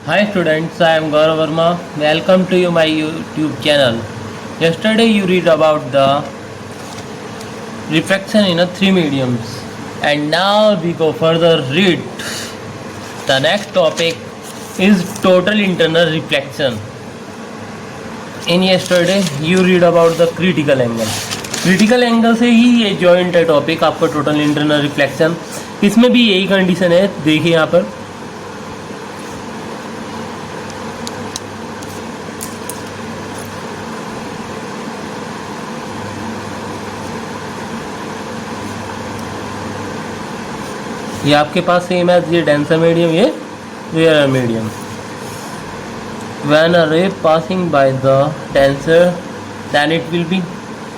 Hi students, I am Gaurav Verma. Welcome to my YouTube channel. Yesterday you read about the refraction in a three mediums, and now we go further read. The next topic is total internal reflection. In yesterday you read about the critical angle. Critical angle से ही ये joint है topic आपका total internal reflection. इसमें भी यही condition है. देखिए यहाँ पर ये आपके पास सेम है. ये डेंसर मीडियम, ये rarer medium. When a ray passing by the denser then it will be.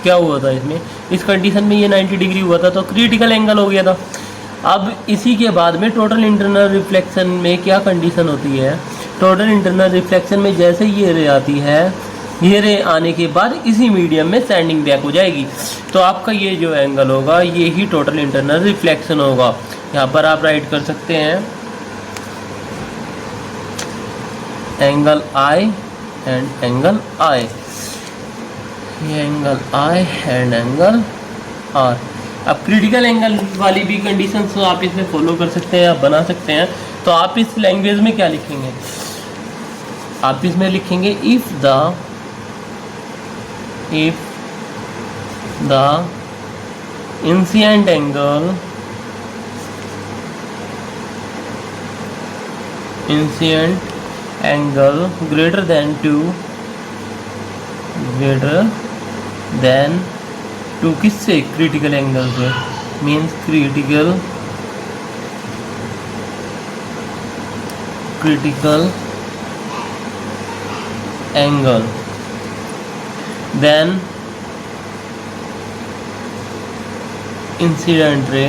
क्या हुआ था इसमें, इस कंडीशन में ये 90 डिग्री हुआ था तो क्रिटिकल एंगल हो गया था. अब इसी के बाद में टोटल इंटरनल रिफ्लेक्शन में क्या कंडीशन होती है. टोटल इंटरनल रिफ्लेक्शन में जैसे ये रे आती है, ये रे आने के बाद इसी मीडियम में स्टैंडिंग बैक हो जाएगी. तो आपका ये जो एंगल होगा ये ही टोटल इंटरनल रिफ्लेक्शन होगा. यहाँ पर आप राइट कर सकते हैं angle I and angle I. ये angle I and angle R. अब क्रिटिकल एंगल वाली भी कंडीशन तो आप इसमें फॉलो कर सकते हैं, आप बना सकते हैं. तो आप इस लैंग्वेज में क्या लिखेंगे, आप इसमें लिखेंगे if the incident angle greater than 2 किससे, क्रिटिकल एंगल से. Means critical angle then incident ray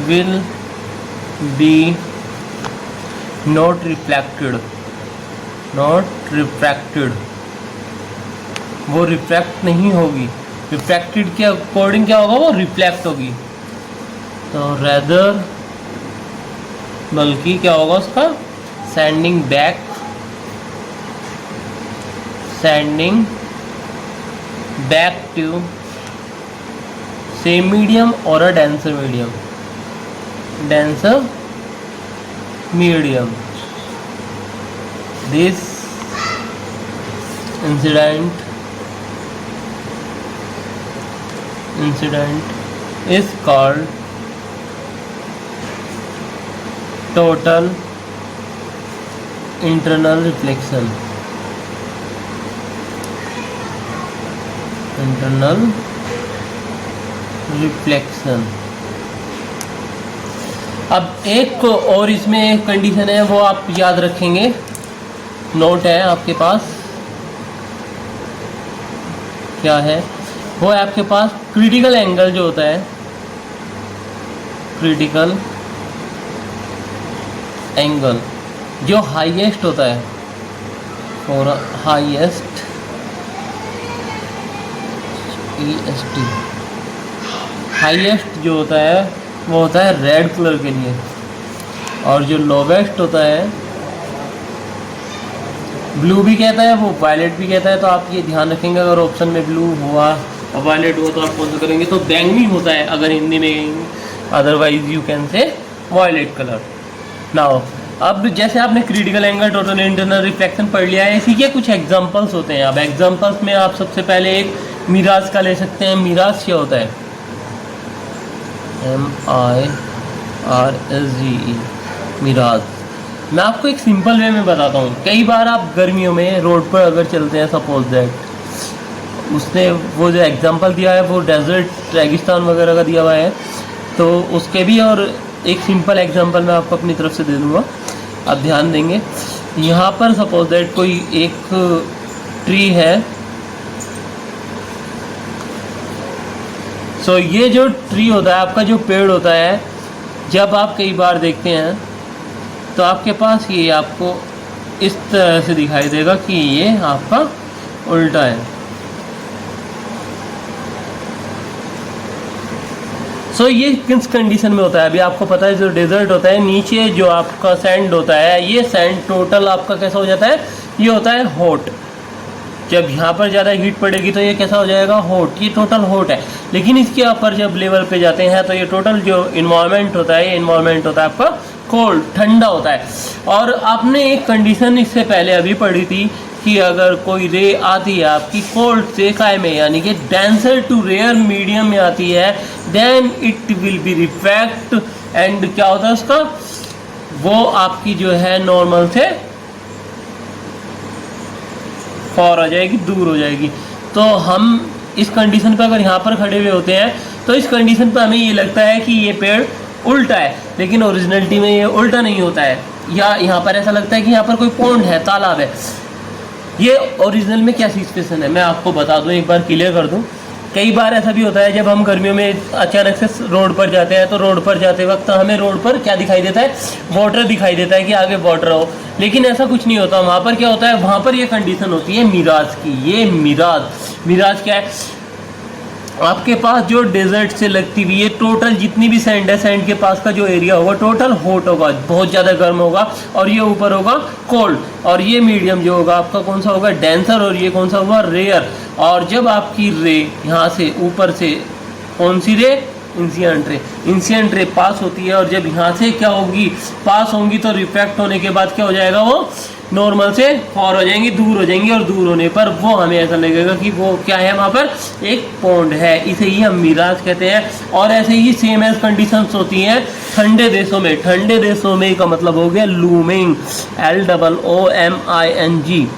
will be not refracted. वो रिफ्रैक्ट नहीं होगी. रिफ्रैक्टेड के अकॉर्डिंग क्या होगा, वो रिफ्लेक्ट होगी. तो रेदर बल्कि क्या होगा उसका, standing back to same medium और a denser medium. This incident is called total internal reflection. अब एक और इसमें कंडीशन है वो आप याद रखेंगे, नोट है आपके पास. क्या है वो है आपके पास क्रिटिकल एंगल जो होता है, क्रिटिकल एंगल जो हाईएस्ट होता है, और हाईएस्ट EST, हाईएस्ट जो होता है वो होता है रेड कलर के लिए, और जो लोवेस्ट होता है ब्लू भी कहता है, वो वायलेट भी कहता है. तो आप ये ध्यान रखेंगे अगर ऑप्शन में ब्लू हुआ और वायलेट हुआ तो आप कौन सा करेंगे. तो बैंगनी होता है अगर हिंदी में, otherwise you can say violet colour. Now अब जैसे आपने critical angle total internal reflection पढ़ लिया है, इसी के कुछ एग्जांपल्स होते हैं. अब एग्जांपल्स में आप सबसे पहले एक मिराज का ले सकते हैं. मिराज क्या होता है, MIRAZE, मिराज. मैं आपको एक सिंपल वे में बताता हूँ. कई बार आप गर्मियों में रोड पर अगर चलते हैं, सपोज दैट उसने वो जो एग्जांपल दिया है वो डेजर्ट रेगिस्तान वगैरह का दिया हुआ है, तो उसके भी और एक सिंपल एग्जांपल मैं आपको अपनी तरफ से दे दूँगा, आप ध्यान देंगे. यहाँ पर सपोज दैट कोई एक ट्री है. सो ये जो ट्री होता है, आपका जो पेड़ होता है, जब आप कई बार देखते हैं तो आपके पास ये आपको इस तरह से दिखाई देगा कि ये आपका उल्टा है। सो ये किस कंडीशन में होता है? अभी आपको पता है जो डेजर्ट होता है, नीचे जो आपका सैंड होता है, ये सैंड टोटल आपका कैसा हो जाता है? ये होता है हॉट। जब यहाँ पर ज़्यादा हीट पड़ेगी तो ये कैसा हो जाएगा? हॉट। ये टोटल हॉट है। लेकिन इसके ऊपर जब लेवल पे जाते हैं तो ये टोटल जो इन्वायरमेंट होता है, ये इन्वायरमेंट होता है आपका कोल्ड, ठंडा होता है। और आपने एक कंडीशन इससे पहले अभी पढ़ी थी कि अगर कोई रे आती है आपकी कोल्ड से काय में, यानी कि डेंसर टू रेयर मीडियम में आती है, then it will be refract and क्या होता है उसका? वो आपकी जो है नॉर्मल से फॉर हो जाएगी, दूर हो जाएगी। तो हम इस कंडीशन पर अगर यहाँ पर खड़े हुए होते हैं तो इस कंडीशन पर हमें ये लगता है कि ये पेड़ उल्टा है, लेकिन ओरिजिनलिटी में ये उल्टा नहीं होता है। या यहाँ पर ऐसा लगता है कि यहाँ पर कोई पॉन्ड है, तालाब है। ये ओरिजिनल में क्या सिचुएशन है मैं आपको बता दूं, एक बार क्लियर कर दूं। कई बार ऐसा भी होता है जब हम गर्मियों में अचानक से रोड पर जाते हैं तो रोड पर जाते वक्त हमें रोड पर क्या दिखाई देता है? वाटर दिखाई देता है कि आगे वाटर हो, लेकिन ऐसा कुछ नहीं होता। वहाँ पर क्या होता है? वहाँ पर ये कंडीशन होती है मिराज की। ये मिराज क्या है? आपके पास जो डेजर्ट से लगती हुई ये टोटल जितनी भी सैंड है, सैंड के पास का जो एरिया होगा टोटल हॉट होगा, बहुत ज़्यादा गर्म होगा, और ये ऊपर होगा कोल्ड, और ये मीडियम जो होगा आपका कौन सा होगा? डेंसर, और ये कौन सा होगा? रेयर। और जब आपकी रे यहाँ से ऊपर से कौन सी रे? इंसिडेंट रे पास होती है, और जब यहाँ से क्या होगी? पास होंगी तो रिफ्रैक्ट होने के बाद क्या हो जाएगा? वो नॉर्मल से फॉर हो जाएंगी, दूर हो जाएंगी, और दूर होने पर वो हमें ऐसा लगेगा कि वो क्या है? वहाँ पर एक पॉन्ड है। इसे ही हम मिराज कहते हैं। और ऐसे ही सेम एज कंडीशंस होती हैं ठंडे देशों में। ठंडे देशों में का मतलब हो गया लूमिंग, LOOMING।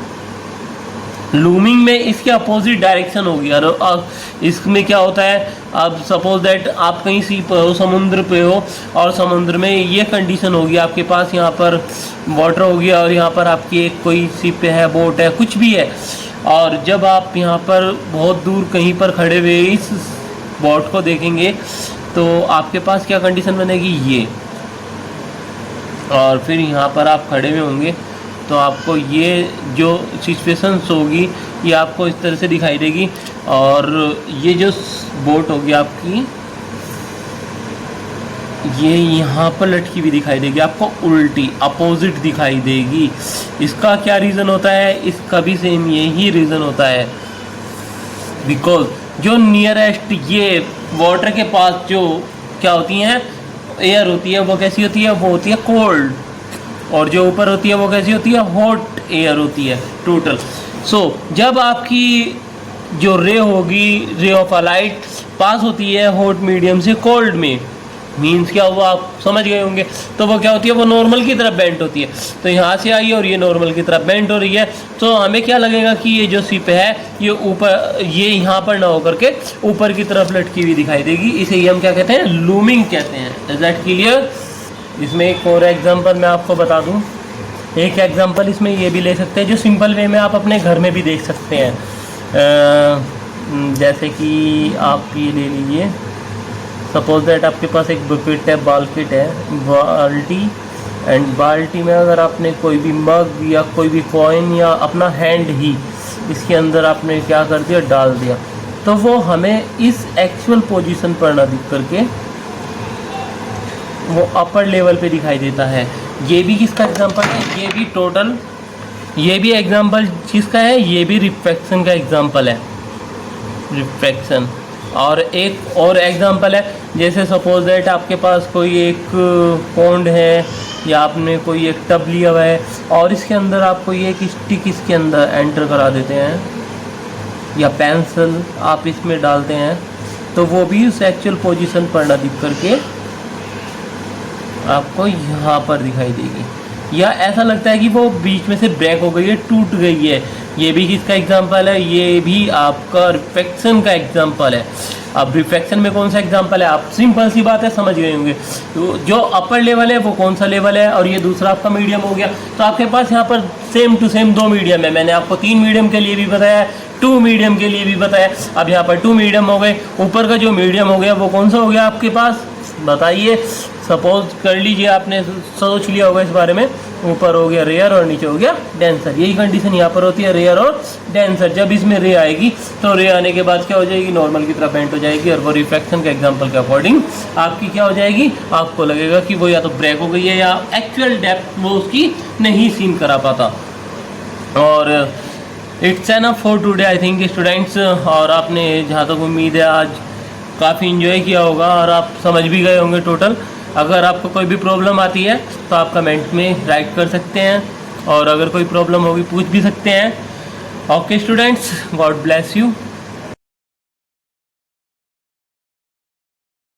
लूमिंग में इसके अपोजिट डायरेक्शन होगी। और इसमें क्या होता है? अब सपोज दैट आप कहीं सी पे हो, समुद्र पे हो, और समुद्र में ये कंडीशन होगी, आपके पास यहाँ पर वाटर होगी और यहाँ पर आपकी एक कोई शिप है, बोट है, कुछ भी है। और जब आप यहाँ पर बहुत दूर कहीं पर खड़े हुए इस बोट को देखेंगे तो आपके पास क्या कंडीशन बनेगी? ये। और फिर यहाँ पर आप खड़े हुए होंगे तो आपको ये जो सिचुएशंस होगी ये आपको इस तरह से दिखाई देगी। और ये जो बोट होगी आपकी, ये यहाँ पर लटकी हुई दिखाई देगी, आपको उल्टी अपोजिट दिखाई देगी। इसका क्या रीज़न होता है? इसका भी सेम यही रीज़न होता है, बिकॉज जो नियरेस्ट ये वाटर के पास जो क्या होती हैं? एयर होती है, वो कैसी होती है? वो होती है कोल्ड। और जो ऊपर होती है वो कैसी होती है? हॉट एयर होती है टोटल। सो जब आपकी जो रे होगी, ray of a light pass होती है हॉट मीडियम से कोल्ड में, मीन्स क्या हुआ? आप समझ गए होंगे। तो वो क्या होती है? वो नॉर्मल की तरफ बेंट होती है। तो यहाँ से आई और ये नॉर्मल की तरफ बेंट हो रही है, तो हमें क्या लगेगा कि ये जो शिप है ये ऊपर, ये यहाँ पर ना होकर के ऊपर की तरफ लटकी हुई दिखाई देगी। इसे ही हम क्या कहते हैं? लूमिंग कहते हैं। Is that clear? इसमें एक और एग्जांपल मैं आपको बता दूं। एक एग्जांपल इसमें ये भी ले सकते हैं जो सिंपल वे में आप अपने घर में भी देख सकते हैं। जैसे कि आप ये ले लीजिए, सपोज दैट आपके पास एक बकेट है, बाल्किट है, बाल्टी, एंड बाल्टी में अगर आपने कोई भी मग या कोई भी कॉइन या अपना हैंड ही इसके अंदर आपने क्या कर दिया? डाल दिया, तो वो हमें इस एक्चुअल पोजीशन पर ना दिख करके वो अपर लेवल पे दिखाई देता है। ये भी किसका एग्जांपल है? ये भी टोटल, ये भी एग्जांपल किसका है? ये भी रिफ्रैक्शन का एग्जांपल है, रिफ्रैक्शन। और एक और एग्जांपल है, जैसे सपोज दैट आपके पास कोई एक पॉन्ड है या आपने कोई एक टब लिया हुआ है और इसके अंदर आप कोई एक स्टिक इसके अंदर एंटर करा देते हैं या पेंसिल आप इसमें डालते हैं, तो वो भी उस एक्चुअल पोजीशन पर ना दिख करके आपको यहाँ पर दिखाई देगी। या ऐसा लगता है कि वो बीच में से ब्रेक हो गई है, टूट गई है। ये भी किसका एग्जांपल है? ये भी आपका रिफ्रैक्शन का एग्जांपल है। अब रिफ्रैक्शन में कौन सा एग्जांपल है? आप सिंपल सी बात है, समझ गए होंगे। तो जो अपर लेवल है वो कौन सा लेवल है, और ये दूसरा आपका मीडियम हो गया। तो आपके पास यहाँ पर सेम टू सेम दो मीडियम है। मैंने आपको 3 मीडियम के लिए भी बताया, 2 मीडियम के लिए भी बताया। अब यहाँ पर 2 मीडियम हो गए। ऊपर का जो मीडियम हो गया वो कौन सा हो गया आपके पास? बताइए। सपोज कर लीजिए आपने सोच लिया होगा इस बारे में, ऊपर हो गया रेयर और नीचे हो गया डेंसर। यही कंडीशन यहाँ पर होती है, रेयर और डेंसर। जब इसमें रे आएगी तो रे आने के बाद क्या हो जाएगी, नॉर्मल की तरह बेंट हो जाएगी, और वो रिफ्रैक्शन के एग्जांपल के अकॉर्डिंग आपकी क्या हो जाएगी, आपको लगेगा कि वो या तो ब्रेक हो गई है या एक्चुअल डेप्थ वो उसकी नहीं सीन करा पाता। और it's enough for today I think students. और आपने जहाँ तक उम्मीद है आज काफ़ी इन्जॉय किया होगा और आप समझ भी गए होंगे टोटल। अगर आपको कोई भी प्रॉब्लम आती है तो आप कमेंट में राइट कर सकते हैं, और अगर कोई प्रॉब्लम होगी पूछ भी सकते हैं। Okay students, God bless you.